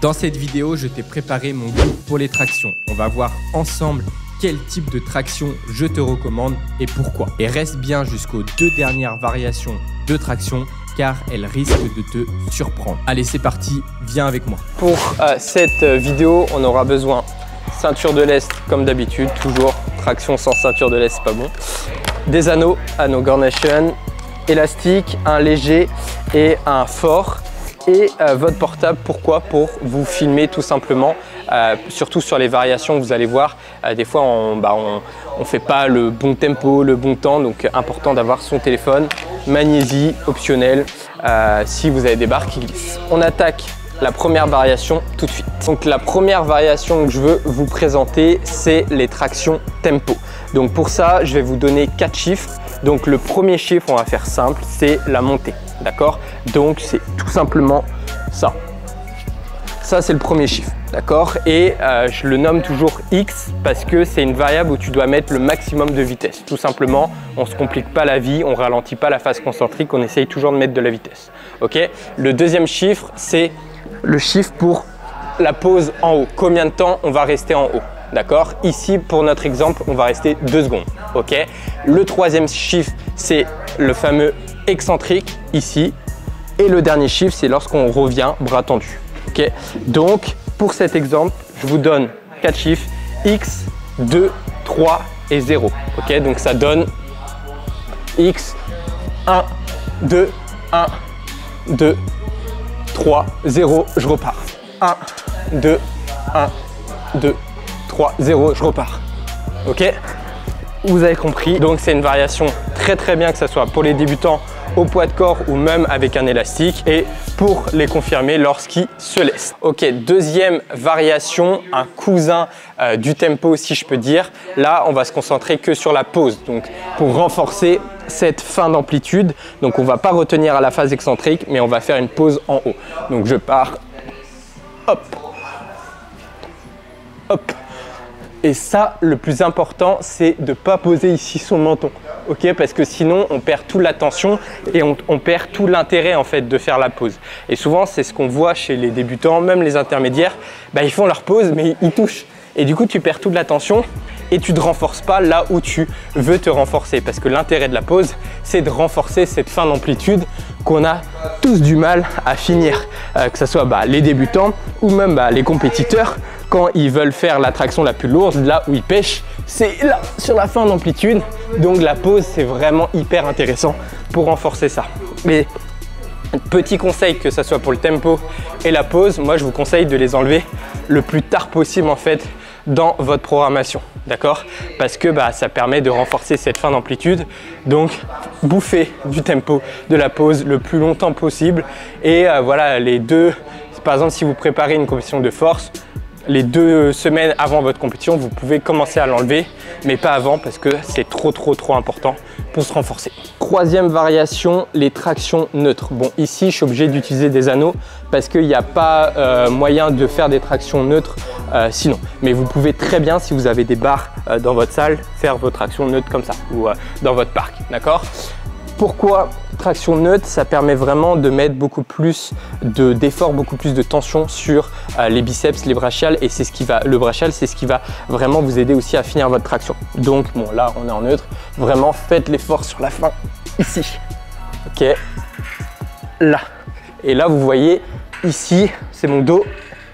Dans cette vidéo, je t'ai préparé mon guide pour les tractions. On va voir ensemble quel type de traction je te recommande et pourquoi. Et reste bien jusqu'aux 2 dernières variations de traction car elles risquent de te surprendre. Allez, c'est parti, viens avec moi. Pour cette vidéo, on aura besoin ceinture de lest comme d'habitude, toujours traction sans ceinture de lest, c'est pas bon. Des anneaux Gornation, élastique, un léger et un fort. Et votre portable, pourquoi? Pour vous filmer tout simplement, surtout sur les variations, vous allez voir, des fois on fait pas le bon tempo, le bon temps, donc important d'avoir son téléphone. Magnésie, optionnel, si vous avez des barres qui glissent. On attaque la première variation tout de suite. Donc la première variation que je veux vous présenter, c'est les tractions tempo. Donc pour ça, je vais vous donner 4 chiffres. Donc le premier chiffre, on va faire simple, c'est la montée. D'accord? Donc c'est tout simplement ça. Ça, c'est le premier chiffre. D'accord? Et je le nomme toujours X parce que c'est une variable où tu dois mettre le maximum de vitesse. Tout simplement, on ne se complique pas la vie, on ne ralentit pas la phase concentrique, on essaye toujours de mettre de la vitesse. Ok? Le deuxième chiffre, c'est le chiffre pour la pause en haut. Combien de temps on va rester en haut? D'accord? Ici, pour notre exemple, on va rester 2 secondes. Ok? Le troisième chiffre, c'est le fameux excentrique ici. Et le dernier chiffre, c'est lorsqu'on revient bras tendu. Ok? Donc, pour cet exemple, je vous donne 4 chiffres, X, 2, 3 et 0. Ok? Donc, ça donne X, 1, 2, 1, 2, 3, 0, je repars. 1, 2, 1, 2, 3, 0, je repars. Ok? Vous avez compris. Donc, c'est une variation très bien, que ce soit pour les débutants au poids de corps ou même avec un élastique, et pour les confirmer lorsqu'ils se laissent. Ok, deuxième variation, un cousin du tempo si je peux dire. Là, on va se concentrer que sur la pause. Donc, pour renforcer cette fin d'amplitude, donc on va pas retenir à la phase excentrique, mais on va faire une pause en haut. Donc, je pars, hop, hop. Et ça, le plus important, c'est de ne pas poser ici son menton, ok? Parce que sinon, on perd toute l'attention et on perd tout l'intérêt en fait de faire la pause. Et souvent, c'est ce qu'on voit chez les débutants, même les intermédiaires, ils font leur pause, mais ils touchent. Et du coup, tu perds toute l'attention et tu ne te renforces pas là où tu veux te renforcer. Parce que l'intérêt de la pause, c'est de renforcer cette fin d'amplitude qu'on a tous du mal à finir. Que ce soit les débutants ou même les compétiteurs. Quand ils veulent faire la traction la plus lourde, là où ils pêchent, c'est là sur la fin d'amplitude. Donc la pause, c'est vraiment hyper intéressant pour renforcer ça. Mais petit conseil, que ce soit pour le tempo et la pause, moi je vous conseille de les enlever le plus tard possible en fait dans votre programmation. D'accord? Parce que ça permet de renforcer cette fin d'amplitude. Donc bouffez du tempo, de la pause le plus longtemps possible. Et voilà, les deux, par exemple si vous préparez une compétition de force, les 2 semaines avant votre compétition, vous pouvez commencer à l'enlever, mais pas avant parce que c'est trop important pour se renforcer. Troisième variation, les tractions neutres. Bon, ici, je suis obligé d'utiliser des anneaux parce qu'il n'y a pas moyen de faire des tractions neutres sinon. Mais vous pouvez très bien, si vous avez des barres dans votre salle, faire vos tractions neutres comme ça ou dans votre parc, d'accord? Pourquoi traction neutre? Ça permet vraiment de mettre beaucoup plus d'effort, beaucoup plus de tension sur les biceps, les brachiales, et c'est ce qui va, le brachial, c'est ce qui va vraiment vous aider aussi à finir votre traction. Donc bon, là on est en neutre, vraiment faites l'effort sur la fin, ici, ok, là, et là vous voyez, ici c'est mon dos,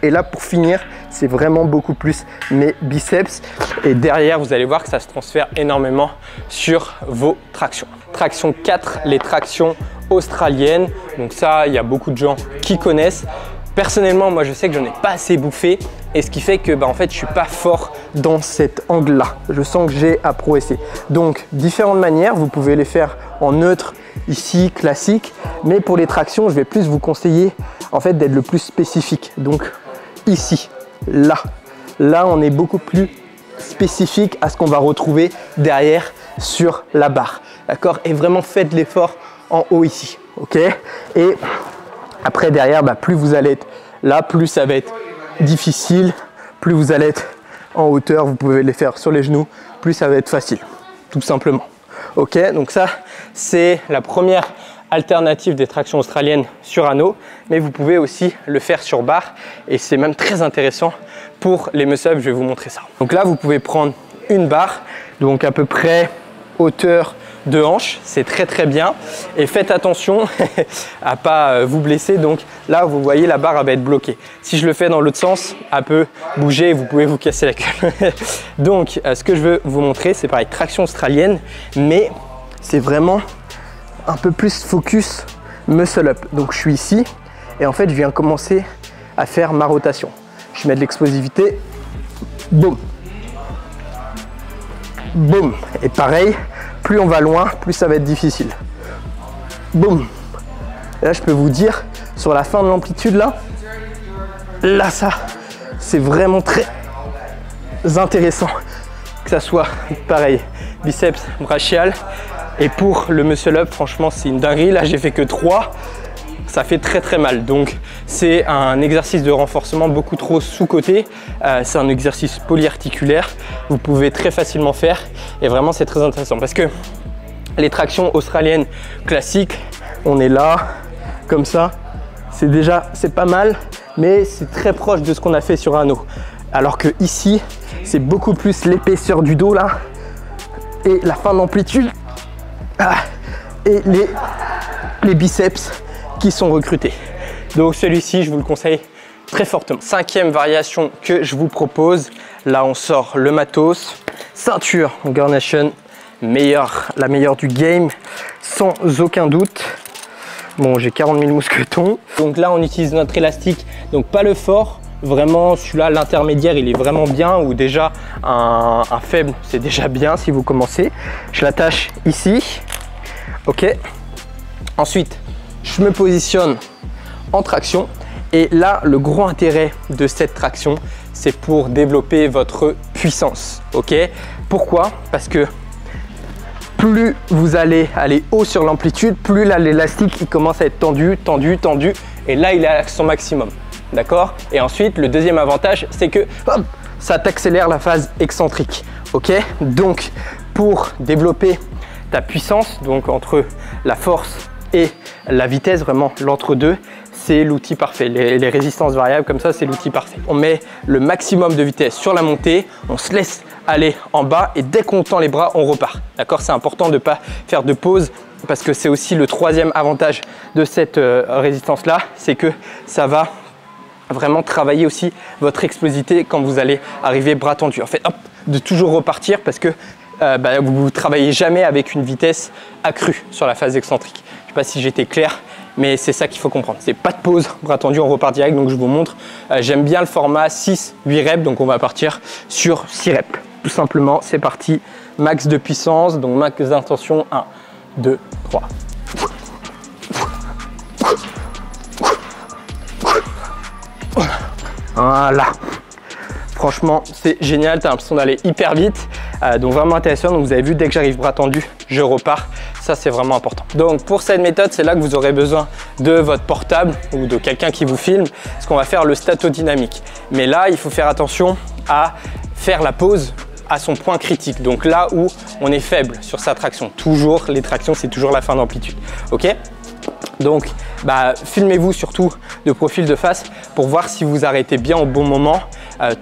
et là pour finir, c'est vraiment beaucoup plus mes biceps, et derrière vous allez voir que ça se transfère énormément sur vos tractions. Traction 4, les tractions australiennes. Donc ça, il y a beaucoup de gens qui connaissent. Personnellement, moi je sais que j'en ai pas assez bouffé, et ce qui fait que en fait je suis pas fort dans cet angle là. Je sens que j'ai à progresser. Donc différentes manières, vous pouvez les faire en neutre ici, classique, mais pour les tractions, je vais plus vous conseiller en fait d'être le plus spécifique. Donc ici, là on est beaucoup plus spécifique à ce qu'on va retrouver derrière sur la barre. D'accord? Et vraiment faites l'effort en haut ici. Ok? Et après derrière, plus vous allez être là, plus ça va être difficile. Plus vous allez être en hauteur, vous pouvez les faire sur les genoux, plus ça va être facile. Tout simplement. Ok? Donc ça, c'est la première alternative des tractions australiennes sur anneau, mais vous pouvez aussi le faire sur barre et c'est même très intéressant pour les muscle-up. Je vais vous montrer ça. Donc là, vous pouvez prendre une barre, donc à peu près hauteur de hanche, c'est très bien et faites attention à pas vous blesser. Donc là, vous voyez, la barre va être bloquée. Si je le fais dans l'autre sens, elle peut bouger et vous pouvez vous casser la gueule. Donc ce que je veux vous montrer, c'est pareil, traction australienne, mais c'est vraiment un peu plus focus muscle up. Donc je suis ici et en fait je viens commencer à faire ma rotation. Je mets de l'explosivité, boum, boum, et pareil, plus on va loin, plus ça va être difficile. Boum. Là, je peux vous dire, sur la fin de l'amplitude, là, ça, c'est vraiment très intéressant. Que ça soit pareil, biceps brachial. Et pour le muscle up, franchement, c'est une dinguerie. Là, j'ai fait que 3. Ça fait très mal. Donc, c'est un exercice de renforcement beaucoup trop sous-coté. C'est un exercice polyarticulaire. Vous pouvez très facilement faire. Et vraiment, c'est très intéressant parce que les tractions australiennes classiques, on est là, comme ça. C'est pas mal, mais c'est très proche de ce qu'on a fait sur anneau. Alors que ici, c'est beaucoup plus l'épaisseur du dos là et la fin d'amplitude et les biceps qui sont recrutés. Donc celui-ci, je vous le conseille très fortement. 5e variation que je vous propose. Là, on sort le matos, ceinture Garnation, la meilleure du game, sans aucun doute. Bon, j'ai 40 000 mousquetons. Donc là, on utilise notre élastique, donc pas le fort. Vraiment, celui-là, l'intermédiaire, il est vraiment bien, ou déjà un faible, c'est déjà bien si vous commencez. Je l'attache ici, ok. Ensuite, je me positionne en traction et là, le gros intérêt de cette traction, c'est pour développer votre puissance, ok. Pourquoi? Parce que plus vous allez aller haut sur l'amplitude, plus là, l'élastique, il commence à être tendu, et là, il est à son maximum. D'accord? Et ensuite, le deuxième avantage, c'est que hop, ça t'accélère la phase excentrique. Ok? Donc, pour développer ta puissance, donc entre la force et la vitesse, vraiment l'entre-deux, c'est l'outil parfait. Les résistances variables comme ça, c'est l'outil parfait. On met le maximum de vitesse sur la montée, on se laisse aller en bas et dès qu'on tend les bras, on repart. D'accord? C'est important de ne pas faire de pause parce que c'est aussi le troisième avantage de cette résistance-là, c'est que ça va vraiment travailler aussi votre explosivité quand vous allez arriver bras tendus. En fait, hop, de toujours repartir parce que vous ne travaillez jamais avec une vitesse accrue sur la phase excentrique. Je ne sais pas si j'étais clair, mais c'est ça qu'il faut comprendre. C'est pas de pause, bras tendus, on repart direct. Donc je vous montre. J'aime bien le format 6-8 reps, donc on va partir sur 6 reps. Tout simplement, c'est parti. Max de puissance, donc max d'intention. 1, 2, 3. Voilà. Franchement, c'est génial. Tu as l'impression d'aller hyper vite. Donc vraiment intéressant. Donc vous avez vu, dès que j'arrive bras tendus, je repars. Ça, c'est vraiment important. Donc pour cette méthode, c'est là que vous aurez besoin de votre portable ou de quelqu'un qui vous filme. Parce qu'on va faire le statodynamique. Mais là, il faut faire attention à faire la pause à son point critique. Donc là où on est faible sur sa traction. Toujours, les tractions, c'est toujours la fin d'amplitude. Ok? Donc, filmez-vous surtout de profil de face pour voir si vous arrêtez bien au bon moment.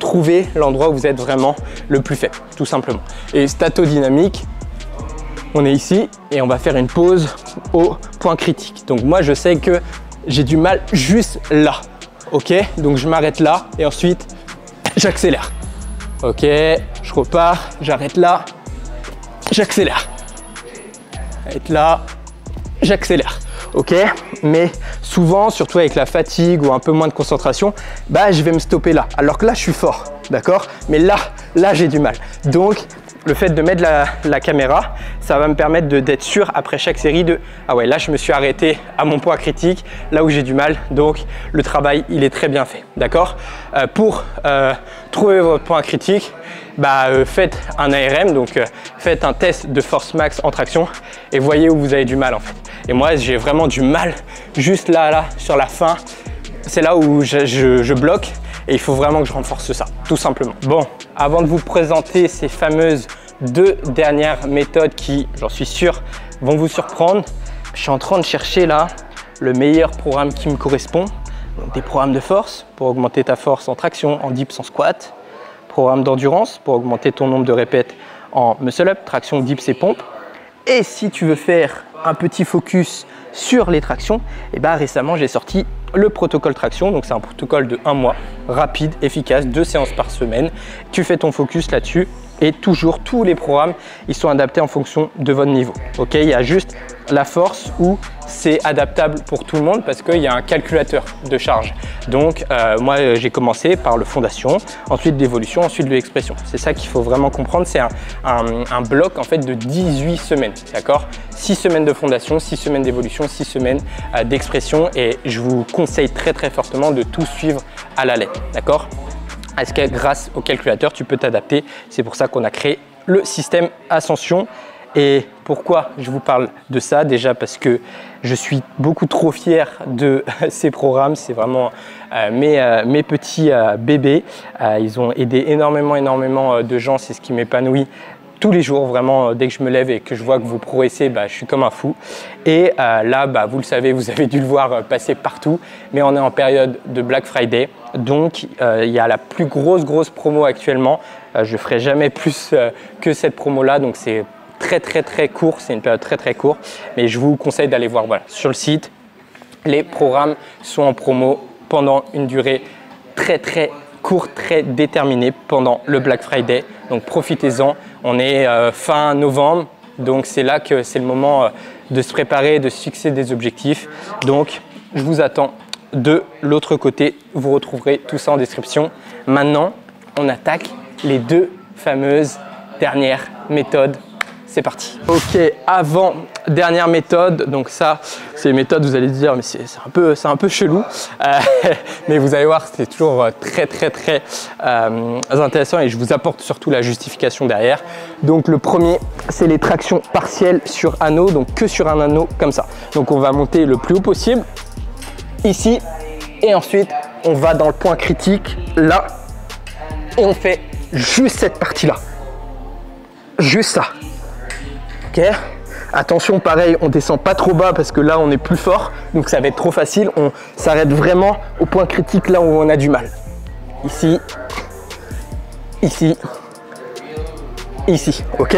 Trouvez l'endroit où vous êtes vraiment le plus faible, tout simplement. Et statodynamique, on est ici et on va faire une pause au point critique. Donc moi, je sais que j'ai du mal juste là. Ok, donc je m'arrête là et ensuite, j'accélère. Ok, je repars, j'arrête là, j'accélère. J'arrête là, j'accélère. Ok, mais souvent, surtout avec la fatigue ou un peu moins de concentration, je vais me stopper là. Alors que là, je suis fort, d'accord? Mais là, j'ai du mal. Donc, le fait de mettre la caméra, ça va me permettre d'être sûr après chaque série de « Ah ouais, là, je me suis arrêté à mon point critique, là où j'ai du mal. » Donc, le travail, il est très bien fait, d'accord? Pour trouver votre point critique, faites un ARM, donc faites un test de force max en traction et voyez où vous avez du mal en fait. Et moi, j'ai vraiment du mal juste là, sur la fin. C'est là où je bloque et il faut vraiment que je renforce ça, tout simplement. Bon, avant de vous présenter ces fameuses 2 dernières méthodes qui, j'en suis sûr, vont vous surprendre, je suis en train de chercher là le meilleur programme qui me correspond. Donc, des programmes de force pour augmenter ta force en traction, en dips, en squat. Programme d'endurance pour augmenter ton nombre de répètes en muscle-up, traction, dips et pompes. Et si tu veux faire un petit focus sur les tractions, et ben récemment j'ai sorti le protocole traction. Donc c'est un protocole de 1 mois, rapide, efficace, 2 séances par semaine. Tu fais ton focus là-dessus et toujours tous les programmes ils sont adaptés en fonction de votre niveau. Ok, il y a juste la force où c'est adaptable pour tout le monde parce qu'il y a un calculateur de charge. Donc moi j'ai commencé par le fondation, ensuite l'évolution, ensuite de l'expression. C'est ça qu'il faut vraiment comprendre, c'est un bloc en fait de 18 semaines, d'accord? 6 semaines de fondation, 6 semaines d'évolution, 6 semaines d'expression et je vous conseille très fortement de tout suivre à la lettre, d'accord? Est-ce que grâce au calculateur tu peux t'adapter? C'est pour ça qu'on a créé le système Ascension. Et pourquoi je vous parle de ça? Déjà parce que je suis beaucoup trop fier de ces programmes. C'est vraiment mes petits bébés. Ils ont aidé énormément de gens. C'est ce qui m'épanouit tous les jours. Vraiment, dès que je me lève et que je vois que vous progressez, je suis comme un fou. Et là, vous le savez, vous avez dû le voir passer partout. Mais on est en période de Black Friday. Donc, il y a la plus grosse promo actuellement. Je ne ferai jamais plus que cette promo-là. Donc, c'est très court, c'est une période très courte, mais je vous conseille d'aller voir sur le site. Les programmes sont en promo pendant une durée très courte, très déterminée pendant le Black Friday. Donc profitez-en. On est fin novembre, donc c'est là que c'est le moment de se préparer, de se fixer des objectifs. Donc je vous attends de l'autre côté. Vous retrouverez tout ça en description. Maintenant, on attaque les 2 fameuses dernières méthodes. C'est parti. Ok, avant dernière méthode, donc ça c'est une méthode, vous allez dire mais c'est un peu chelou, mais vous allez voir c'est toujours très intéressant et je vous apporte surtout la justification derrière. Donc le premier c'est les tractions partielles sur anneau, donc que sur un anneau comme ça. Donc on va monter le plus haut possible ici et ensuite on va dans le point critique là et on fait juste cette partie là, juste ça. Ok, attention, pareil, on descend pas trop bas parce que là on est plus fort, donc ça va être trop facile. On s'arrête vraiment au point critique là où on a du mal. Ici, ici, ici. Ok,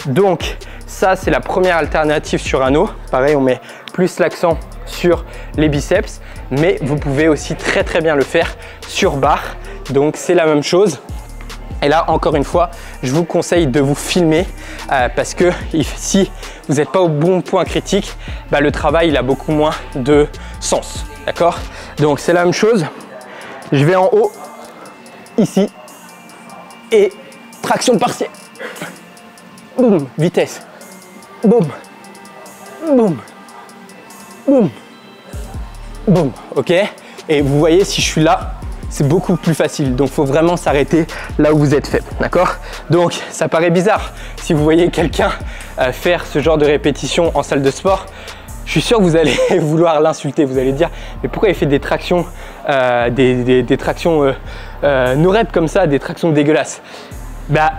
donc ça c'est la première alternative sur anneau. Pareil, on met plus l'accent sur les biceps, mais vous pouvez aussi très bien le faire sur barre. Donc c'est la même chose. Et là, encore une fois, je vous conseille de vous filmer parce que si vous n'êtes pas au bon point critique, le travail il a beaucoup moins de sens. D'accord? Donc c'est la même chose. Je vais en haut, ici, et traction partielle. Boum, vitesse. Boum, boum, boum, boum. Ok? Et vous voyez, si je suis là, c'est beaucoup plus facile, donc il faut vraiment s'arrêter là où vous êtes faible, d'accord? Donc ça paraît bizarre si vous voyez quelqu'un faire ce genre de répétition en salle de sport. Je suis sûr que vous allez vouloir l'insulter, vous allez dire mais pourquoi il fait des tractions, des tractions no rep comme ça, des tractions dégueulasses?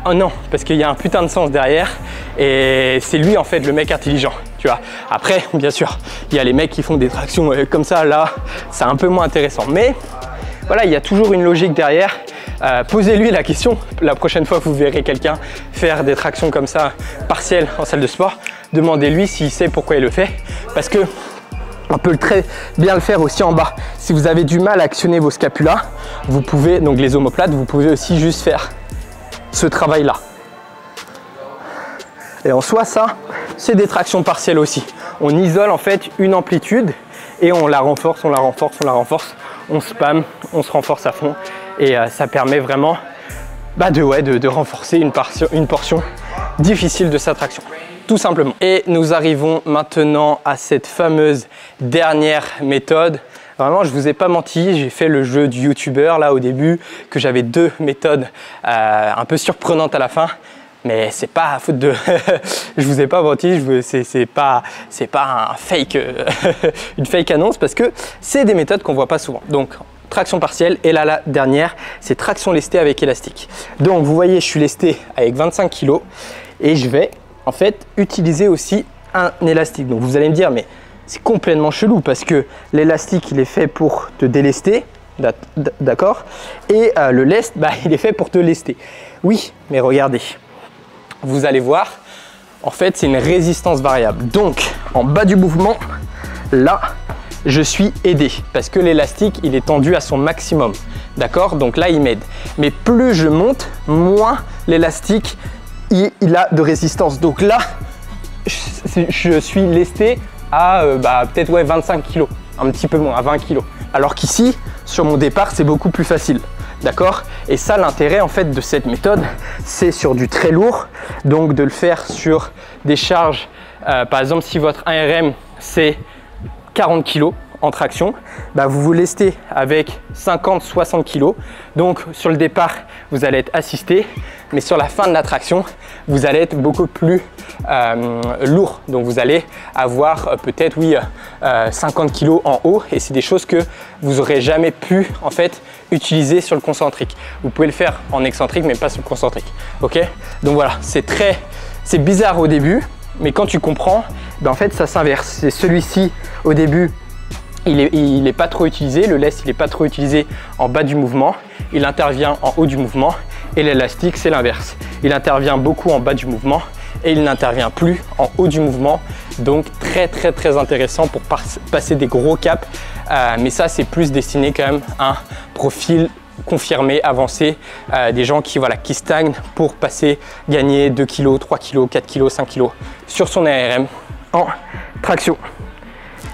Oh non, parce qu'il y a un putain de sens derrière et c'est lui en fait le mec intelligent, tu vois. Après, bien sûr, il y a les mecs qui font des tractions comme ça, là, c'est un peu moins intéressant, mais voilà, il y a toujours une logique derrière. Posez-lui la question, la prochaine fois que vous verrez quelqu'un faire des tractions comme ça, partielles en salle de sport, demandez-lui s'il sait pourquoi il le fait. Parce que on peut très bien le faire aussi en bas. Si vous avez du mal à actionner vos scapulas, vous pouvez, donc les omoplates, vous pouvez aussi juste faire ce travail-là. Et en soi, ça, c'est des tractions partielles aussi. On isole en fait une amplitude et on la renforce, on la renforce. On spam, on se renforce à fond et ça permet vraiment de renforcer une portion difficile de sa traction, tout simplement. Et nous arrivons maintenant à cette fameuse dernière méthode. Vraiment, je vous ai pas menti, j'ai fait le jeu du youtubeur là au début, que j'avais 2 méthodes un peu surprenantes à la fin. Mais c'est pas à faute de je vous ai pas menti, c'est pas un fake une fake annonce parce que c'est des méthodes qu'on voit pas souvent. Donc traction partielle et là la dernière, c'est traction lestée avec élastique. Donc vous voyez, je suis lesté avec 25 kg et je vais en fait utiliser aussi un élastique. Donc vous allez me dire, mais c'est complètement chelou parce que l'élastique, il est fait pour te délester, d'accord? Et le lest, bah, il est fait pour te lester. Oui, mais regardez, vous allez voir, en fait, c'est une résistance variable. Donc, en bas du mouvement, là, je suis aidé parce que l'élastique, il est tendu à son maximum, d'accord? Donc là, il m'aide. Mais plus je monte, moins l'élastique, il a de résistance. Donc là, je suis lesté à peut-être 25 kg, un petit peu moins, à 20 kg. Alors qu'ici, sur mon départ, c'est beaucoup plus facile, d'accord? Et ça, l'intérêt en fait de cette méthode, c'est sur du très lourd, donc de le faire sur des charges, par exemple, si votre 1RM, c'est 40 kg en traction, bah vous vous lestez avec 50-60 kg. Donc sur le départ, vous allez être assisté, mais sur la fin de la traction, vous allez être beaucoup plus lourd. Donc vous allez avoir peut-être 50 kg en haut, et c'est des choses que vous n'aurez jamais pu en fait utiliser sur le concentrique. Vous pouvez le faire en excentrique, mais pas sur le concentrique. Ok? Donc voilà, c'est bizarre au début, mais quand tu comprends, ben en fait ça s'inverse. C'est celui-ci au début, il n'est pas trop utilisé, le lest il n'est pas trop utilisé en bas du mouvement, il intervient en haut du mouvement, et l'élastique c'est l'inverse. Il intervient beaucoup en bas du mouvement et il n'intervient plus en haut du mouvement. Donc très intéressant pour passer des gros caps, mais ça c'est plus destiné quand même à un profil confirmé, avancé, des gens qui stagnent pour gagner 2 kg, 3 kg, 4 kg, 5 kg sur son ARM en traction.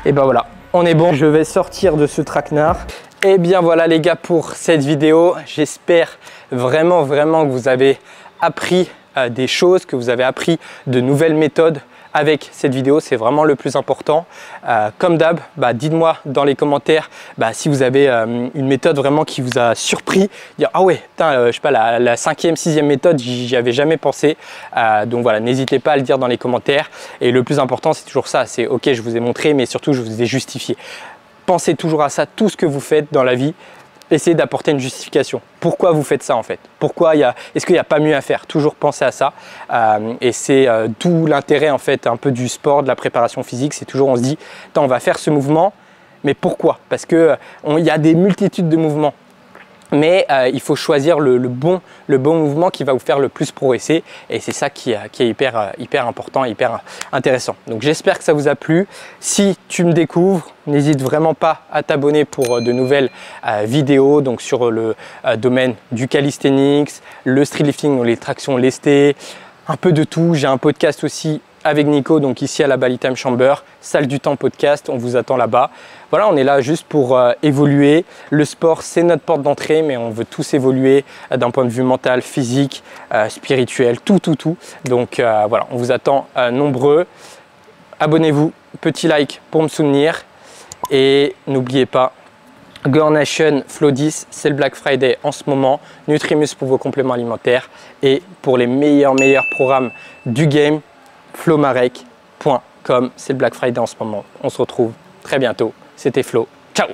Et ben voilà, on est bon. Je vais sortir de ce traquenard. Et bien voilà les gars pour cette vidéo. J'espère vraiment que vous avez appris des choses, que vous avez appris de nouvelles méthodes avec cette vidéo. C'est vraiment le plus important. Comme d'hab, dites-moi dans les commentaires si vous avez une méthode vraiment qui vous a surpris. Dire ah ouais, putain, je sais pas, la 5e, 6e méthode, j'y avais jamais pensé. Donc voilà, n'hésitez pas à le dire dans les commentaires. Et le plus important, c'est toujours ça. C'est ok, je vous ai montré, mais surtout, je vous ai justifié. Pensez toujours à ça, tout ce que vous faites dans la vie. Essayez d'apporter une justification. Pourquoi vous faites ça en fait? Est-ce qu'il n'y a pas mieux à faire? Toujours penser à ça. Et c'est tout l'intérêt en fait un peu du sport, de la préparation physique. C'est toujours on se dit, on va faire ce mouvement, mais pourquoi? Parce qu'il y a des multitudes de mouvements. Mais il faut choisir le bon mouvement qui va vous faire le plus progresser, et c'est ça qui est hyper important, hyper intéressant. Donc j'espère que ça vous a plu. Si tu me découvres, n'hésite vraiment pas à t'abonner pour de nouvelles vidéos donc sur le domaine du calisthenics, le street lifting, donc les tractions lestées, un peu de tout. J'ai un podcast aussi avec Nico, donc ici à la Bali Time Chamber, salle du temps podcast, on vous attend là-bas. Voilà, on est là juste pour évoluer. Le sport, c'est notre porte d'entrée, mais on veut tous évoluer d'un point de vue mental, physique, spirituel, tout. Donc voilà, on vous attend nombreux. Abonnez-vous, petit like pour me soutenir, et n'oubliez pas, Gore Nation Flow 10, c'est le Black Friday en ce moment. Nutrimus pour vos compléments alimentaires, et pour les meilleurs programmes du game, flowmarek.com, c'est le Black Friday en ce moment. On se retrouve très bientôt. C'était Flo. Ciao!